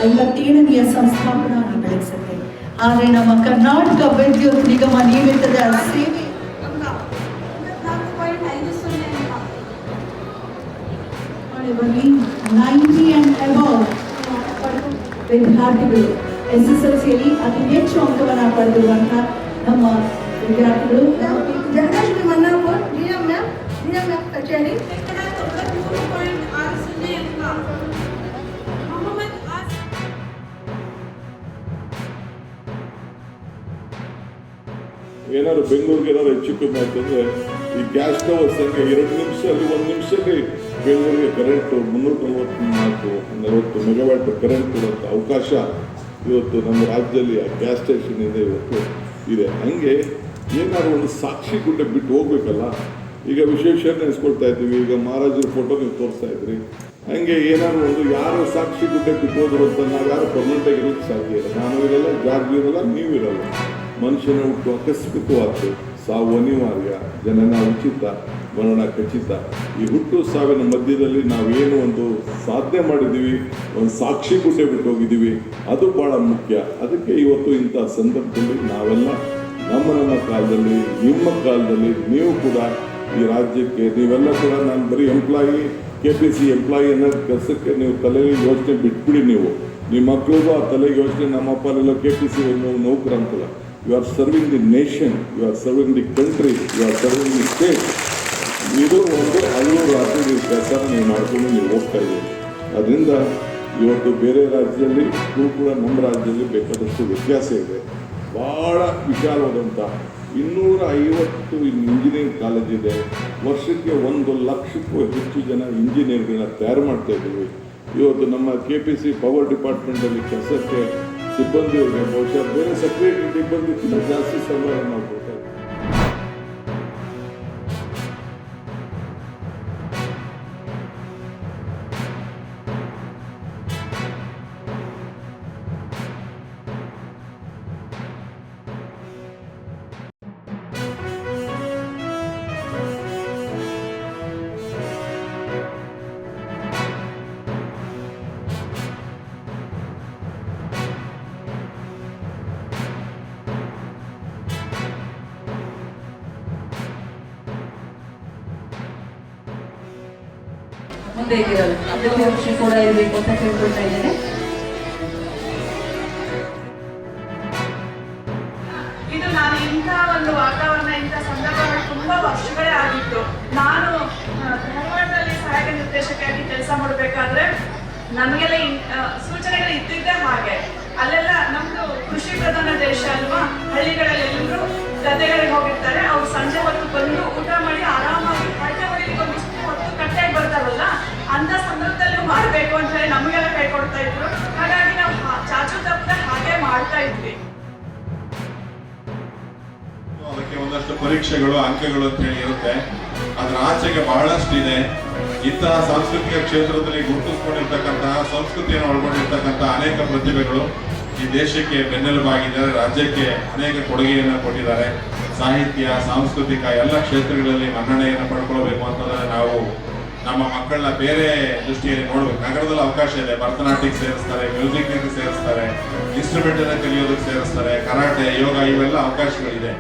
58ನೇ ಸಂಸ್ಥಾಪನಾ ಬೆಳೆಸುತ್ತೆ. ಆದರೆ ನಮ್ಮ ಕರ್ನಾಟಕ ವಿದ್ಯುತ್ ನಿಗಮ ನಿಯಮಿತದ ಸೇವೆ 90 and above ವಿದ್ಯಾರ್ಥಿಗಳು SSLCಯಲ್ಲಿ ಅತಿ ಹೆಚ್ಚು ಅಂಕವನ್ನು ಪಡೆದಿರುವಂತಹ ನಮ್ಮ ವಿದ್ಯಾರ್ಥಿಗಳು ಜಗದೀಶ್ವರಿ ಮನ್ನಾಪುರ್ DMF ಕಚೇರಿ ಏನಾದ್ರು ಬೆಂಗಳೂರಿಗೆ ಏನಾದ್ರು ಹೆಚ್ಚು ಕಮ್ಮಿ ಆಗ್ತಂದ್ರೆ ಈ ಗ್ಯಾಸ್ ಸ್ಟವ್ ಸಂಖ್ಯೆ 2 ನಿಮಿಷದಲ್ಲಿ 1 ನಿಮಿಷದಲ್ಲಿ ಬೆಂಗಳೂರಿಗೆ ಕರೆಂಟ್ 344 ಮೆಗಾವ್ಯಾಟ್ ಕರೆಂಟ್ ಕೊಡುವಂಥ ಅವಕಾಶ ಇವತ್ತು ನಮ್ಮ ರಾಜ್ಯದಲ್ಲಿ ಆ ಗ್ಯಾಸ್ ಸ್ಟೇಷನ್ ಇದೆ ಇವತ್ತು ಇದೆ. ಹಂಗೆ ಏನಾದ್ರು ಒಂದು ಸಾಕ್ಷಿ ಗುಡ್ಡೆ ಬಿಟ್ಟು ಹೋಗ್ಬೇಕಲ್ಲ. ಈಗ ವಿಶ್ವೇಶ್ವರ ನೆನೆಸ್ಕೊಳ್ತಾ ಇದ್ದೀವಿ, ಈಗ ಮಹಾರಾಜರ ಫೋಟೋ ನೀವು ತೋರಿಸ್ತಾ ಇದ್ರಿ. ಹಂಗೆ ಏನಾದ್ರು ಒಂದು ಯಾರು ಸಾಕ್ಷಿ ಗುಡ್ಡೆ ಬಿಟ್ಟು ಹೋದ್ರು ಅಂತ ನಾವು ಯಾರು ಪರ್ಮನೆಂಟಾಗಿ ಇರೋಕ್ಕೆ ಸಾಧ್ಯ ಇಲ್ಲ. ನಾನು ಇರಲ್ಲ, ಜಾರ್ಜ್ ಇರಲ್ಲ, ನೀವು ಇರಲ್ಲ. ಮನುಷ್ಯನ ಹುಟ್ಟು ಆಕಸ್ಮಿಕವಾದ್ದು, ಸಾವು ಅನಿವಾರ್ಯ, ಜನನ ಉಚಿತ, ಮರಣ ಖಚಿತ. ಈ ಹುಟ್ಟು ಸಾವಿನ ಮಧ್ಯದಲ್ಲಿ ನಾವೇನು ಒಂದು ಸಾಧನೆ ಮಾಡಿದ್ದೀವಿ, ಒಂದು ಸಾಕ್ಷಿ ಗುಡ್ಡೆ ಬಿಟ್ಟು ಹೋಗಿದ್ದೀವಿ, ಅದು ಭಾಳ ಮುಖ್ಯ. ಅದಕ್ಕೆ ಇವತ್ತು ಇಂಥ ಸಂದರ್ಭದಲ್ಲಿ ನಾವೆಲ್ಲ ನಮ್ಮ ಕಾಲದಲ್ಲಿ, ನಿಮ್ಮ ಕಾಲದಲ್ಲಿ ನೀವು ಕೂಡ ಈ ರಾಜ್ಯಕ್ಕೆ ನೀವೆಲ್ಲ ಕೂಡ ನಾನು ಬರೀ ಎಂಪ್ಲಾಯಿ KPC ಎಂಪ್ಲಾಯಿ ಅನ್ನೋ ಕೆಲಸಕ್ಕೆ ನೀವು ತಲೆಯಲ್ಲಿ ಯೋಚನೆ ಬಿಟ್ಬಿಡಿ. ನೀವು ನಿಮ್ಮ ಮಕ್ಕಳಿಗೂ ಆ ತಲೆಗೆ ಯೋಚನೆ, ನಮ್ಮಪ್ಪನೆಲ್ಲ KPC ನೌಕರ ಅಂತಲ್ಲ. You are serving the nation, you are serving the country, you are serving the state. ಇದು ಒಂದು ಹಲವು ರಾಜ್ಯದ ಕೆಲಸ ನೀವು ಮಾಡಿಕೊಂಡು ನೀವು ಹೋಗ್ತಾ ಇದ್ದೀವಿ. ಅದರಿಂದ ಇವತ್ತು ಬೇರೆ ರಾಜ್ಯದಲ್ಲಿ ಕೂಡ ನಮ್ಮ ರಾಜ್ಯದಲ್ಲಿ ಬೇಕಾದಷ್ಟು ವ್ಯತ್ಯಾಸ ಇದೆ. ಭಾಳ ವಿಶಾಲವಾದಂಥ 250 ಇಂಜಿನಿಯರಿಂಗ್ ಕಾಲೇಜ್ ಇದೆ. ವರ್ಷಕ್ಕೆ 1 ಲಕ್ಷಕ್ಕೂ ಹೆಚ್ಚು ಜನ ಇಂಜಿನಿಯರ್ಗಳನ್ನ ತಯಾರು ಮಾಡ್ತಾ ಇದ್ದೀವಿ. ಇವತ್ತು ನಮ್ಮ KPC ಪವರ್ ಡಿಪಾರ್ಟ್ಮೆಂಟಲ್ಲಿ ಕೆಲಸಕ್ಕೆ ಸಿಬ್ಬಂದಿಯವರಿಗೆ ಬಹುಶಃ ಬೇರೆ ಸೆಕ್ರೆಟರಿ ಸಿಬ್ಬಂದಿಗಿಂತ ಜಾಸ್ತಿ ಸಂಬಳ ನಾವು ಕೊಡ್ತಾ ಇದ್ದೀವಿ. ಮುಂದೆ ಇರಲ್ಲ ಅಭಿವೃದ್ಧಿ ಕೂಡ ಇರಬೇಕು ಅಂತ ಕೇಳ್ಕೊಳ್ತಾ ಇದ್ದೇನೆ. ಇದು ನಾನು ಇಂಥ ಒಂದು ವಾತಾವರಣ, ಇಂಥ ಸಂದರ್ಭಗಳು ತುಂಬಾ ವರ್ಷಗಳೇ ಆಗಿತ್ತು. ನಾನು ಧಾರವಾಡದಲ್ಲಿ ಸಹಾಯಕ ನಿರ್ದೇಶಕಿಯಾಗಿ ಕೆಲಸ ಮಾಡಬೇಕಾದ್ರೆ ನಮಗೆಲ್ಲ ಸೂಚನೆಗಳು ಇದ್ದಿದ್ದೇ ಹಾಗೆ. ಅಲ್ಲೆಲ್ಲ ನಮ್ದು ಕೃಷಿ ಪ್ರಧಾನ ದೇಶ ಅಲ್ವಾ, ಹಳ್ಳಿಗಳಲ್ಲಿ ಎಲ್ಲರೂ ಗದ್ದೆಗಳಿಗೆ ಹೋಗಿರ್ತಾರೆ. ಅವ್ರು ಸಂಜೆ ಹೊತ್ತು ಬಂದು ಊಟ ಮಾಡಿ ಆರಾಮಾಗಿ ಹೊಟ್ಟೆ ಹೊಡಿಲಿಕ್ಕೆ ಒಂದಿಷ್ಟು ಹೊತ್ತು ಕಟ್ಟೆಗೆ ಬರ್ತಾರಲ್ಲ, ಅಂತ ಸಂದರ್ಭದಲ್ಲಿ ಮಾಡಬೇಕು ಅಂತ ಹೇಳಿ ನಮಗೆಲ್ಲ ಕೈ ಕೊಡ್ತಾ ಇದ್ರು. ಹಾಗಾಗಿ ನಾವು ಚಾಚು ತಪ್ಪದೆ ಹಾಗೆ ಮಾಡ್ತಾ ಇದ್ವಿ. ಅದಕ್ಕೆ ಒಂದಷ್ಟು ಪರೀಕ್ಷೆಗಳು, ಅಂಕಗಳು ಅಂತ ಹೇಳಿ ಇರುತ್ತೆ. ಅದರ ಆಚೆಗೆ ಬಹಳಷ್ಟು ಇದೆ. ಇಂತಹ ಸಾಂಸ್ಕೃತಿಕ ಕ್ಷೇತ್ರದಲ್ಲಿ ಗುರುತಿಸಿಕೊಂಡಿರ್ತಕ್ಕಂತಹ, ಸಂಸ್ಕೃತಿಯನ್ನು ಒಳಗೊಂಡಿರ್ತಕ್ಕಂತಹ ಅನೇಕ ಪ್ರತಿಭೆಗಳು ಈ ದೇಶಕ್ಕೆ ಬೆನ್ನೆಲುಬಾಗಿದ್ದಾರೆ. ರಾಜ್ಯಕ್ಕೆ ಅನೇಕ ಕೊಡುಗೆಯನ್ನು ಕೊಟ್ಟಿದ್ದಾರೆ. ಸಾಹಿತ್ಯ, ಸಾಂಸ್ಕೃತಿಕ ಎಲ್ಲ ಕ್ಷೇತ್ರಗಳಲ್ಲಿ ಮನ್ನಣೆಯನ್ನು ಪಡ್ಕೊಳ್ಬೇಕು ಅಂತಂದ್ರೆ ನಾವು ನಮ್ಮ ಮಕ್ಕಳನ್ನ ಬೇರೆ ದೃಷ್ಟಿಯಲ್ಲಿ ನೋಡ್ಬೇಕು. ನಗರದಲ್ಲಿ ಅವಕಾಶ ಇದೆ, ಭರತನಾಟ್ಯಕ್ಕೆ ಸೇರಿಸ್ತಾರೆ, ಮ್ಯೂಸಿಕ್ಗೆ ಸೇರಿಸ್ತಾರೆ, ಇನ್ಸ್ಟ್ರೂಮೆಂಟ್ ಅನ್ನು ಕಲಿಯೋದಕ್ಕೆ ಸೇರಿಸ್ತಾರೆ, ಕರಾಟೆ, ಯೋಗ ಇವೆಲ್ಲ ಅವಕಾಶಗಳಿದೆ.